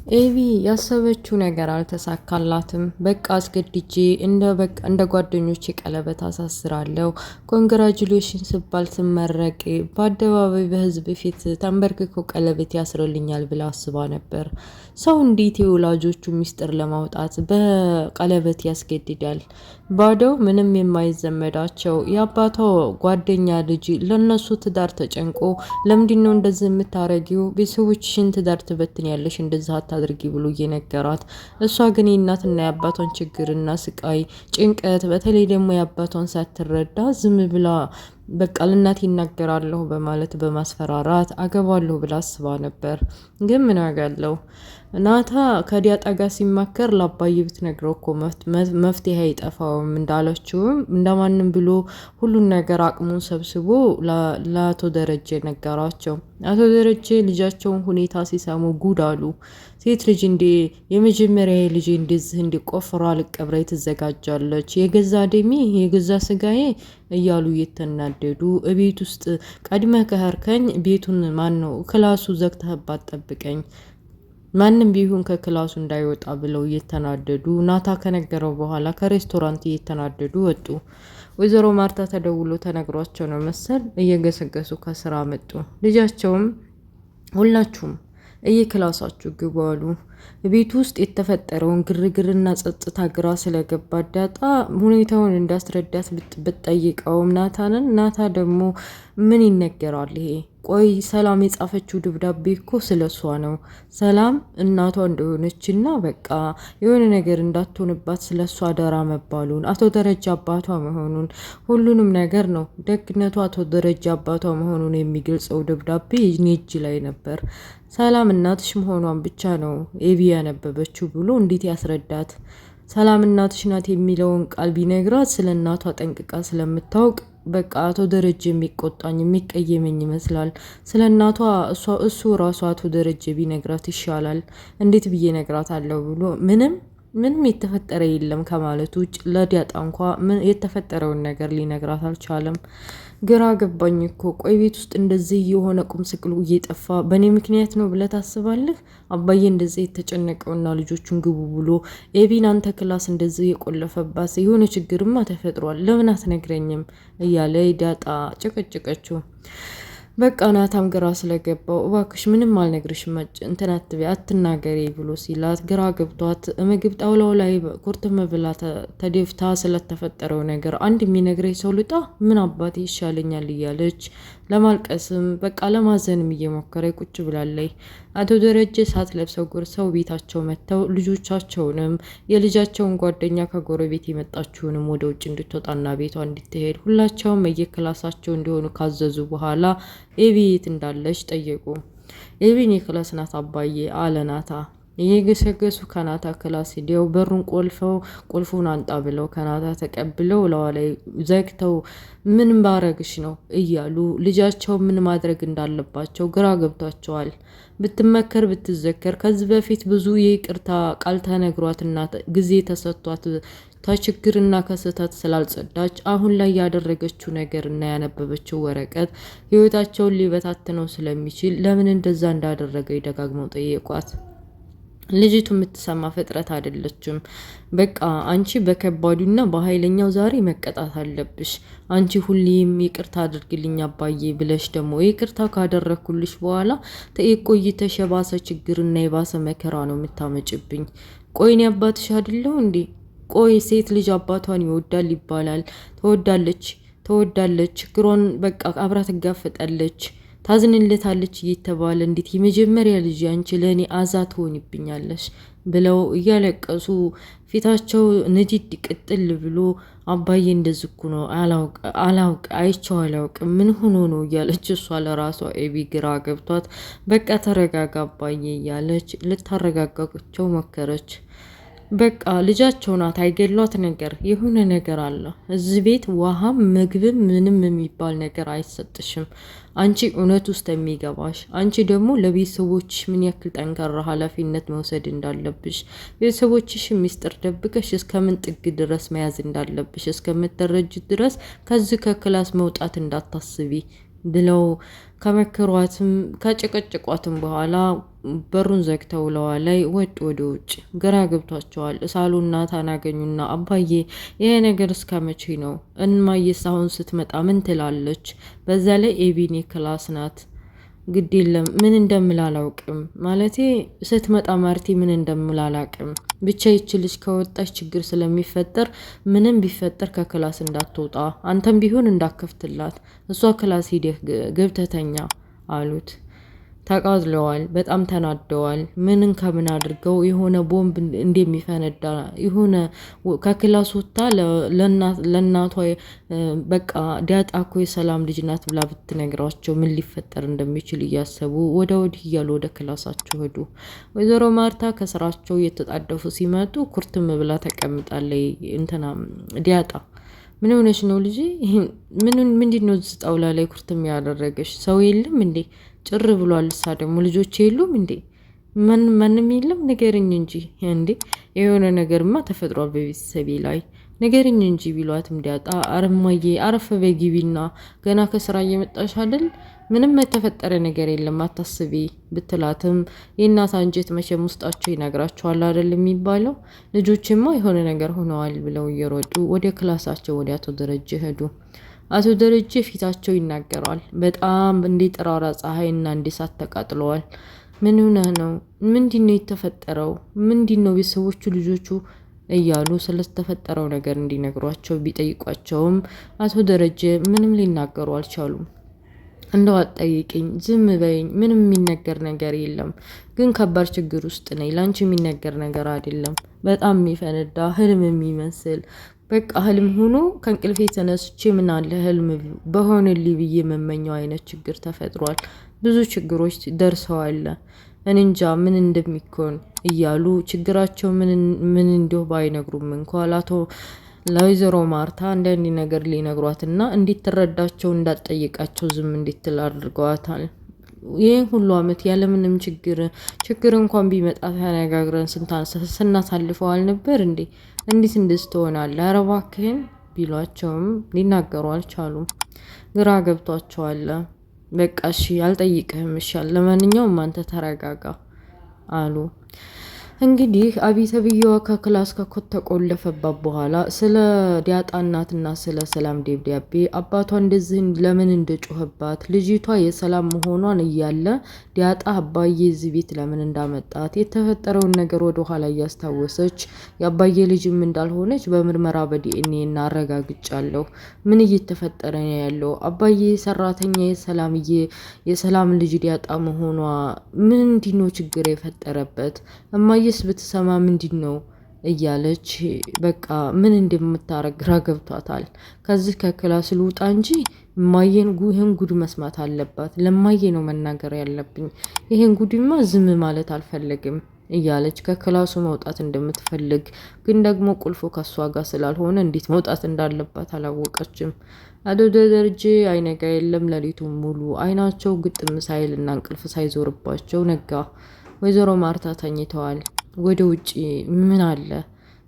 ኤቢ ያሰበችው ነገር አልተሳካላትም። በቃ አስገድጄ እንደ ጓደኞቼ ቀለበት አሳስራለሁ፣ ኮንግራጁሌሽን ስባል ስመረቅ በአደባባይ በህዝብ ፊት ተንበርክኮ ቀለበት ያስርልኛል ብላ አስባ ነበር። ሰው እንዴት የወላጆቹ ሚስጥር ለማውጣት በቀለበት ያስገድዳል? ባዶው ምንም የማይዘመዳቸው የአባቷ ጓደኛ ልጅ ለነሱ ትዳር ተጨንቆ ለምንድነው እንደዚህ የምታረጊው? ቤተሰቦችሽን ትዳር ትበትን ያለሽ እንደዚህ አታድርጊ ብሎ እየነገራት፣ እሷ ግን የእናትና የአባቷን ችግርና ስቃይ ጭንቀት፣ በተለይ ደግሞ የአባቷን ሳትረዳ ዝም ብላ በቃ ለእናቴ ይናገራለሁ በማለት በማስፈራራት አገባለሁ ብላ አስባ ነበር። ግን ምን አጋለው ናታ ከዲያጣ ጋር ሲማከር ለአባዬ ብትነግረው እኮ መፍትሄ አይጠፋውም እንዳለችውም እንደማንም ብሎ ሁሉን ነገር አቅሙን ሰብስቦ ለአቶ ደረጀ ነገራቸው። አቶ ደረጀ ልጃቸውን ሁኔታ ሲሰሙ ጉድ አሉ። ሴት ልጅ የመጀመሪያ ልጅ እንደዚህ እንዲቆፍራ ልቀብራይ ትዘጋጃለች፣ የገዛ ደሜ የገዛ ስጋዬ እያሉ እየተናደዱ እቤት ውስጥ ቀድመ ከህርከኝ ቤቱን ማን ነው ክላሱ ዘግተህባት ጠብቀኝ፣ ማንም ቢሆን ከክላሱ እንዳይወጣ ብለው እየተናደዱ ናታ ከነገረው በኋላ ከሬስቶራንት እየተናደዱ ወጡ። ወይዘሮ ማርታ ተደውሎ ተነግሯቸው ነው መሰል እየገሰገሱ ከስራ መጡ። ልጃቸውም ሁላችሁም እየክላሳችሁ ግቡ አሉ። ቤት ውስጥ የተፈጠረውን ግርግርና ጸጥታ ግራ ስለገባት ዳጣ ሁኔታውን እንዳስረዳት ብትጠይቀውም ናታ ደግሞ ምን ይነገራል ይሄ? ቆይ ሰላም የጻፈችው ደብዳቤ እኮ ስለሷ ነው። ሰላም እናቷ እንደሆነችና በቃ የሆነ ነገር እንዳትሆንባት ስለሷ አደራ መባሉን፣ አቶ ደረጃ አባቷ መሆኑን፣ ሁሉንም ነገር ነው። ደግነቱ አቶ ደረጃ አባቷ መሆኑን የሚገልጸው ደብዳቤ እኔ እጅ ላይ ነበር። ሰላም እናትሽ መሆኗን ብቻ ነው ኤቢ ያነበበችው ብሎ እንዴት ያስረዳት? ሰላም እናትሽ ናት የሚለውን ቃል ቢነግራት ስለ እናቷ ጠንቅቃ ስለምታውቅ በቃ አቶ ደረጀ የሚቆጣኝ የሚቀየመኝ ይመስላል። ስለ እናቷ እሱ ራሱ አቶ ደረጀ ቢነግራት ይሻላል። እንዴት ብዬ ነግራት አለው ብሎ ምንም የተፈጠረ የለም ከማለት ውጭ ለዲያጣ እንኳ የተፈጠረውን ነገር ሊነግራት አልቻለም። ግራ ገባኝ እኮ ቆይ ቤት ውስጥ እንደዚህ የሆነ ቁም ስቅሉ እየጠፋ በእኔ ምክንያት ነው ብለህ ታስባለህ? አባዬ እንደዚህ የተጨነቀውና ልጆቹን ግቡ ብሎ ኤቢን አንተ ክላስ እንደዚህ የቆለፈባት የሆነ ችግርማ ተፈጥሯል፣ ለምን አትነግረኝም? እያለ ዳጣ ጨቀጨቀችው። በቃ ናታም ግራ ስለገባው እባክሽ ምንም አልነግርሽም እንትን አትበይ አትናገሪ ብሎ ሲላት ግራ ገብቷት ምግብ ጣውላው ላይ ኩርትም ብላ ተደፍታ ስለተፈጠረው ነገር አንድ የሚነግረኝ ሰው ልጣ ምን አባቴ ይሻለኛል እያለች ለማልቀስም በቃ ለማዘንም እየሞከረ ቁጭ ብላለይ። አቶ ደረጀ ሳትለብሰው ጎርሰው ቤታቸው መጥተው ልጆቻቸውንም የልጃቸውን ጓደኛ ከጎረቤት የመጣችውንም ወደ ውጭ እንድትወጣና ቤቷ እንድትሄድ ሁላቸውም የክላሳቸው እንዲሆኑ ካዘዙ በኋላ ኤቢ የት እንዳለች ጠየቁ። ኤቢን የክላስ ናት አባዬ አለ ናታ። እየገሰገሱ ከናታ ክላስ ሄደው በሩን ቁልፉን አንጣ ብለው ከናታ ተቀብለው ለዋላይ ዘግተው ምን ባረግሽ ነው እያሉ ልጃቸው ምን ማድረግ እንዳለባቸው ግራ ገብቷቸዋል። ብትመከር ብትዘከር ከዚህ በፊት ብዙ የይቅርታ ቃል ተነግሯትና ጊዜ ተሰጥቷት ከችግርና ከስህተት ስላልጸዳች አሁን ላይ ያደረገችው ነገር እና ያነበበችው ወረቀት ህይወታቸውን ሊበታትነው ስለሚችል ለምን እንደዛ እንዳደረገ ይደጋግመው ጠየቋት። ልጅቱ የምትሰማ ፍጥረት አይደለችም። በቃ አንቺ በከባዱና በኃይለኛው ዛሬ መቀጣት አለብሽ። አንቺ ሁሌም ይቅርታ አድርግልኝ አባዬ ብለሽ ደግሞ ይቅርታ ካደረኩልሽ በኋላ ተቆይተሽ የባሰ ችግርና የባሰ መከራ ነው የምታመጭብኝ። ቆይኔ አባትሽ አይደለሁ እንዴ? ቆይ ሴት ልጅ አባቷን ይወዳል ይባላል። ተወዳለች ችግሯን በቃ አብራ ትጋፈጣለች፣ ታዝንለታለች እየተባለ እንዴት የመጀመሪያ ልጅ አንቺ ለእኔ አዛ ትሆንብኛለሽ ብለው እያለቀሱ ፊታቸው ንዲድ ቅጥል ብሎ አባዬ እንደዚህ እኮ ነው አይቼው አላውቅም ምን ሆኖ ነው እያለች እሷ ለራሷ ኤቢ ግራ ገብቷት በቃ ተረጋጋ አባዬ እያለች ልታረጋጋቸው ሞከረች። በቃ ልጃቸው ናት አይገሏት ነገር የሆነ ነገር አለ እዚህ ቤት ውሃም ምግብም ምንም የሚባል ነገር አይሰጥሽም። አንቺ እውነት ውስጥ የሚገባሽ አንቺ ደግሞ ለቤተሰቦችሽ ምን ያክል ጠንካራ ኃላፊነት መውሰድ እንዳለብሽ ቤተሰቦችሽ ሚስጥር ደብቀሽ እስከምን ጥግ ድረስ መያዝ እንዳለብሽ እስከምትረጅ ድረስ ከዚህ ከክላስ መውጣት እንዳታስቢ ብለው ከመከሯትም ከጭቅጭቋትም በኋላ በሩን ዘግተው ላይ ወጡ ወደ ውጭ። ግራ ገብቷቸዋል። ሳሎን ናታን አገኙና አባዬ ይሄ ነገር እስከ መቼ ነው? እማዬስ አሁን ስትመጣ ምን ትላለች? በዛ ላይ ኤቢኔ ክላስ ናት። ግድ የለም ምን እንደምል አላውቅም። ማለቴ ስትመጣ ማርቲ ምን እንደምል አላውቅም። ብቻ ይችልሽ ከወጣች ችግር ስለሚፈጠር ምንም ቢፈጠር ከክላስ እንዳትወጣ፣ አንተም ቢሆን እንዳከፍትላት፣ እሷ ክላስ ሂደህ ገብተተኛ አሉት። ተቃጥለዋል። በጣም ተናደዋል። ምንን ከምን አድርገው የሆነ ቦምብ እንደሚፈነዳ የሆነ ከክላስ ወጥታ ለእናቷ በቃ ዳጣ እኮ የሰላም ልጅ ናት ብላ ብትነግራቸው ምን ሊፈጠር እንደሚችል እያሰቡ ወደ ወዲህ እያሉ ወደ ክላሳቸው ሄዱ። ወይዘሮ ማርታ ከስራቸው እየተጣደፉ ሲመጡ ኩርትም ብላ ተቀምጣለች። እንትና ዳጣ ምን ሆነሽ ነው ልጅ? ምንድነው ጣውላ ላይ ኩርትም ያደረገሽ? ሰው የለም እንዴ? ጭር ብሏል። እሳ ደግሞ ልጆች የሉም እንዴ? ማንም የለም? ንገርኝ እንጂ እንዴ! የሆነ ነገርማ ተፈጥሯል በቤተሰቤ ላይ ንገርኝ እንጂ ቢሏትም ዳጣ አረማዬ አረፈ በግቢና ገና ከስራ እየመጣሽ አይደል? ምንም የተፈጠረ ነገር የለም አታስቢ ብትላትም የእናት አንጀት መቼም ውስጣቸው ይነግራቸዋል አይደል የሚባለው። ልጆችማ የሆነ ነገር ሆነዋል ብለው እየሮጡ ወደ ክላሳቸው ወደ አቶ ደረጀ ሄዱ። አቶ ደረጀ ፊታቸው ይናገራል። በጣም እንደ ጠራራ ፀሐይና እንደ እሳት ተቃጥለዋል። ምን ሆነህ ነው? ምንድነው የተፈጠረው? ምንድነው? ቤተሰቦቹ ልጆቹ እያሉ ስለተፈጠረው ነገር እንዲነግሯቸው ቢጠይቋቸውም አቶ ደረጀ ምንም ሊናገሩ አልቻሉም። እንደው አትጠይቂኝ፣ ዝም በይኝ፣ ምንም የሚነገር ነገር የለም። ግን ከባድ ችግር ውስጥ ነኝ። ላንቺ የሚነገር ነገር አይደለም። በጣም የሚፈነዳ ህልም የሚመስል በቃ ህልም ሆኖ ከእንቅልፌ ተነስቼ ምን አለ ህልም በሆነልኝ ብዬ የምመኘው አይነት ችግር ተፈጥሯል። ብዙ ችግሮች ደርሰዋል። እኔ እንጃ ምን እንደሚኮን እያሉ ችግራቸው ምን እንደው ባይነግሩም እንኳን ለወይዘሮ ማርታ አንዳንድ ነገር ሊነግሯትና እንድትረዳቸው እንዳትጠይቃቸው ዝም እንድትል አድርገዋታል። ይህን ሁሉ አመት ያለምንም ችግር እንኳን ቢመጣ ተነጋግረን ስናሳልፈው አልነበር እንዴ? እንዴት እንደዚህ ትሆናለህ? ኧረ እባክህን ቢሏቸውም ሊናገሩ አልቻሉም። ግራ ገብቷቸዋል። በቃ እሺ አልጠይቅህም፣ ይሻል ለማንኛውም አንተ ተረጋጋ አሉ። እንግዲህ አቢተብየዋ ከክላስ ከተቆለፈባት በኋላ ስለ ዳጣ እናትና ስለ ሰላም ደብዳቤ አባቷ እንደዚህ ለምን እንደጮህባት ልጅቷ የሰላም መሆኗን እያለ ዳጣ አባዬ እዚህ ቤት ለምን እንዳመጣት የተፈጠረውን ነገር ወደ ኋላ እያስታወሰች የአባዬ ልጅም እንዳልሆነች በምርመራ በዲኤንኤ እናረጋግጫለሁ። ምን እየተፈጠረ ነው ያለው? አባዬ ሰራተኛ የሰላም ልጅ ዳጣ መሆኗ ምንድነው ችግር የፈጠረበት? እማዬስ ብትሰማ ምንድን ነው እያለች በቃ ምን እንደምታረግ ግራ ገብቷታል። ከዚህ ከክላስ ልውጣ እንጂ እማዬን ይህን ጉድ መስማት አለባት። ለማዬ ነው መናገር ያለብኝ። ይህን ጉድማ ዝም ማለት አልፈልግም እያለች ከክላሱ መውጣት እንደምትፈልግ ግን ደግሞ ቁልፉ ከሷ ጋር ስላልሆነ እንዴት መውጣት እንዳለባት አላወቀችም። አቶ ደረጀ አይነጋ የለም ሌሊቱን ሙሉ አይናቸው ግጥም ሳይልና እንቅልፍ ሳይዞርባቸው ነጋ። ወይዘሮ ማርታ ተኝተዋል። ወደ ውጪ ምን አለ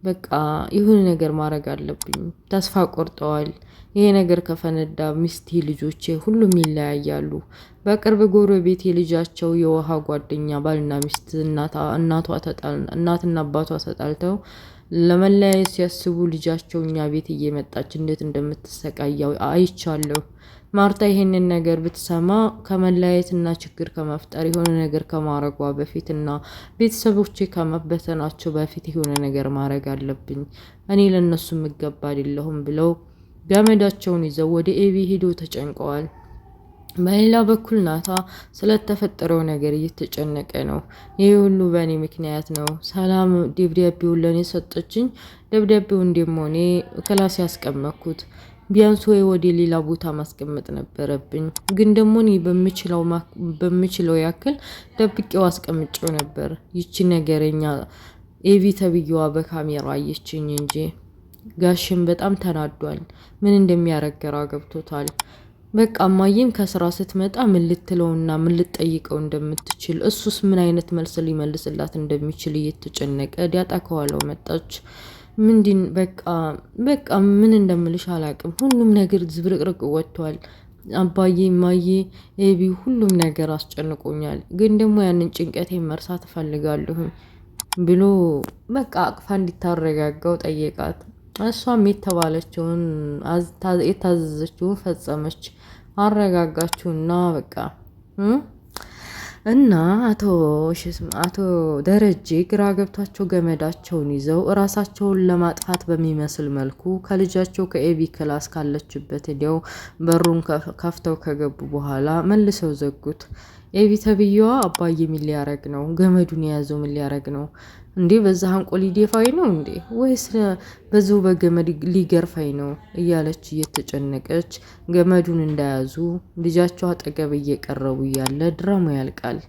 በቃ የሆነ ነገር ማድረግ አለብኝ። ተስፋ ቆርጠዋል። ይሄ ነገር ከፈነዳ ሚስቴ፣ ልጆቼ ሁሉም ይለያያሉ። በቅርብ ጎረቤት የልጃቸው የውሃ ጓደኛ ባልና ሚስት እናትና አባቷ ተጣልተው ለመለያየት ሲያስቡ ልጃቸው እኛ ቤት እየመጣች እንዴት እንደምትሰቃየው አይቻለሁ። ማርታ ይሄንን ነገር ብትሰማ ከመለያየትና ችግር ከመፍጠር የሆነ ነገር ከማረጓ በፊትና ቤተሰቦቼ ከመበተናቸው በፊት የሆነ ነገር ማድረግ አለብኝ። እኔ ለነሱ የምገባ አይደለሁም ብለው ገመዳቸውን ይዘው ወደ ኤቢ ሄደው ተጨንቀዋል። በሌላ በኩል ናታ ስለተፈጠረው ነገር እየተጨነቀ ነው። ይህ ሁሉ በእኔ ምክንያት ነው። ሰላም ደብዳቤውን ለእኔ ሰጠችኝ። ደብዳቤው እንደሞኔ ክላስ ያስቀመጥኩት ቢያንስ ወይ ወደ ሌላ ቦታ ማስቀመጥ ነበረብኝ። ግን ደግሞ እኔ በምችለው ያክል ደብቄው አስቀምጬው ነበር። ይቺ ነገረኛ ኤቢ ተብዬዋ በካሜራ አየችኝ እንጂ። ጋሽም በጣም ተናዷል። ምን እንደሚያረገራ ገብቶታል። በቃ እማዬም ከስራ ስትመጣ ምን ልትለውና ምን ልትጠይቀው እንደምትችል እሱስ ምን አይነት መልስ ሊመልስላት እንደሚችል እየተጨነቀ ዳጣ ከኋላው መጣች። በቃ ምን እንደምልሽ አላቅም። ሁሉም ነገር ዝብርቅርቅ ወጥቷል። አባዬ እማዬ ኤቢ ሁሉም ነገር አስጨንቆኛል፣ ግን ደግሞ ያንን ጭንቀቴን መርሳት እፈልጋለሁ ብሎ በቃ አቅፋ እንዲታረጋጋው ጠየቃት። እሷም የተባለችውን የታዘዘችውን ፈጸመች። አረጋጋችውና በቃ እና አቶ ደረጀ ግራ ገብቷቸው ገመዳቸውን ይዘው እራሳቸውን ለማጥፋት በሚመስል መልኩ ከልጃቸው ከኤቢ ክላስ ካለችበት ሄደው በሩን ከፍተው ከገቡ በኋላ መልሰው ዘጉት። ኤቢ ተብዬዋ አባዬ ምን ሊያረግ ነው? ገመዱን የያዘው ምን ሊያረግ ነው እንዴ? በዛ አንቆ ሊደፋኝ ነው እንዴ? ወይስ በዛው በገመድ ሊገርፋኝ ነው? እያለች እየተጨነቀች ገመዱን እንዳያዙ ልጃቸው አጠገብ እየቀረቡ እያለ ድራማው ያልቃል።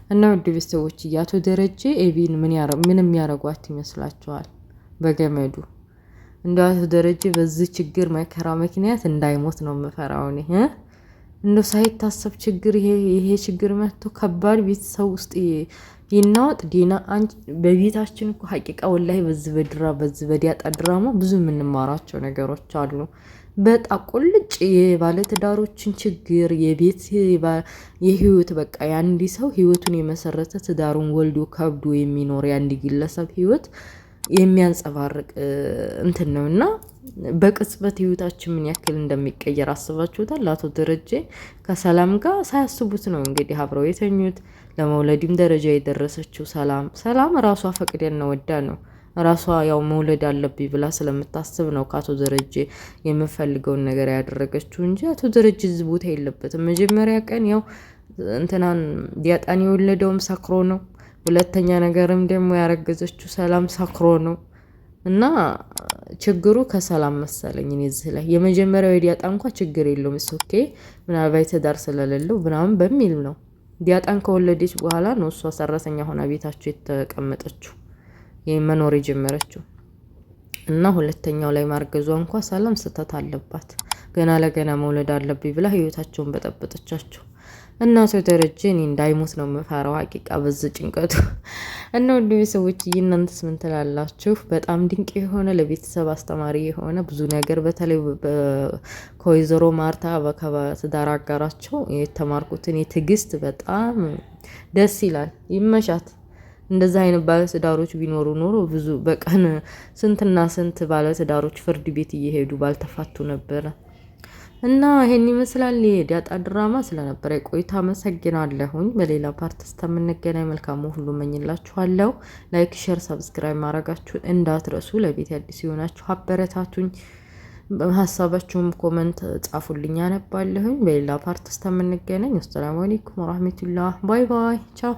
እና ውድ ቤተሰቦች አቶ ደረጀ ኤቢን ምን የሚያረጓት ይመስላችኋል? በገመዱ እንደ አቶ ደረጀ በዚህ ችግር መከራ ምክንያት እንዳይሞት ነው የምፈራው እኔ። እንደው ሳይታሰብ ችግር ይሄ ችግር መጥቶ ከባድ ቤተሰብ ውስጥ ይናወጥ ዲና በቤታችን እኮ ሀቂቃ ወላሂ በዚህ በዲያጣ ድራማ ብዙ የምንማራቸው ነገሮች አሉ። በጣም ቁልጭ የባለትዳሮችን ችግር የህይወት በቃ የአንድ ሰው ህይወቱን የመሰረተ ትዳሩን ወልዶ ከብዶ የሚኖር የአንድ ግለሰብ ህይወት የሚያንጸባርቅ እንትን ነው እና በቅጽበት ህይወታችን ምን ያክል እንደሚቀየር አስባችሁታል? አቶ ደረጀ ከሰላም ጋር ሳያስቡት ነው እንግዲህ አብረው የተኙት። ለመውለድም ደረጃ የደረሰችው ሰላም ራሷ ፈቅደን ነው ወዳ ነው ራሷ ያው መውለድ አለብኝ ብላ ስለምታስብ ነው ከአቶ ደረጀ የምፈልገውን ነገር ያደረገችው እንጂ አቶ ደረጀ እዚህ ቦታ የለበትም። መጀመሪያ ቀን ያው እንትናን ዲያጣን የወለደውም ሰክሮ ነው። ሁለተኛ ነገርም ደግሞ ያረገዘችው ሰላም ሰክሮ ነው። እና ችግሩ ከሰላም መሰለኝ እኔ እዚህ ላይ የመጀመሪያው የዲያጣ እንኳን ችግር የለውም ኦኬ ምናልባት ትዳር ስለሌለው ምናምን በሚል ነው። ዲያጣን ከወለደች በኋላ ነው እሷ ሰራተኛ ሆና ቤታቸው የተቀመጠችው መኖር የጀመረችው። እና ሁለተኛው ላይ ማርገዟ እንኳን ሰላም ስህተት አለባት። ገና ለገና መውለድ አለብኝ ብላ ህይወታቸውን በጠበጠቻቸው። እና አቶ ደረጀ እኔ እንዳይሞት ነው የምፈራው ሀቂቃ በዚህ ጭንቀቱ። እና ውድ ቤተሰቦች እናንተስ ምን ትላላችሁ? በጣም ድንቅ የሆነ ለቤተሰብ አስተማሪ የሆነ ብዙ ነገር በተለይ ከወይዘሮ ማርታ በትዳር አጋራቸው የተማርኩትን የትዕግስት በጣም ደስ ይላል። ይመሻት። እንደዛ አይነት ባለትዳሮች ቢኖሩ ኖሮ ብዙ በቀን ስንትና ስንት ባለትዳሮች ፍርድ ቤት እየሄዱ ባልተፋቱ ነበረ። እና ይሄን ይመስላል የዲያጣ ድራማ። ስለነበረ ቆይታ አመሰግናለሁኝ። በሌላ ፓርት እስከምንገናኝ መልካሙ ሁሉ እመኝላችኋለሁ። ላይክ፣ ሼር፣ ሰብስክራይብ ማድረጋችሁን እንዳትረሱ። ለቤት አዲስ የሆናችሁ አበረታቱኝ። ሀሳባችሁም ኮመንት ጻፉልኝ፣ አነባለሁኝ። በሌላ ፓርት እስከምንገናኝ አሰላሙ አለይኩም ወራህመቱላህ። ባይ ባይ፣ ቻው።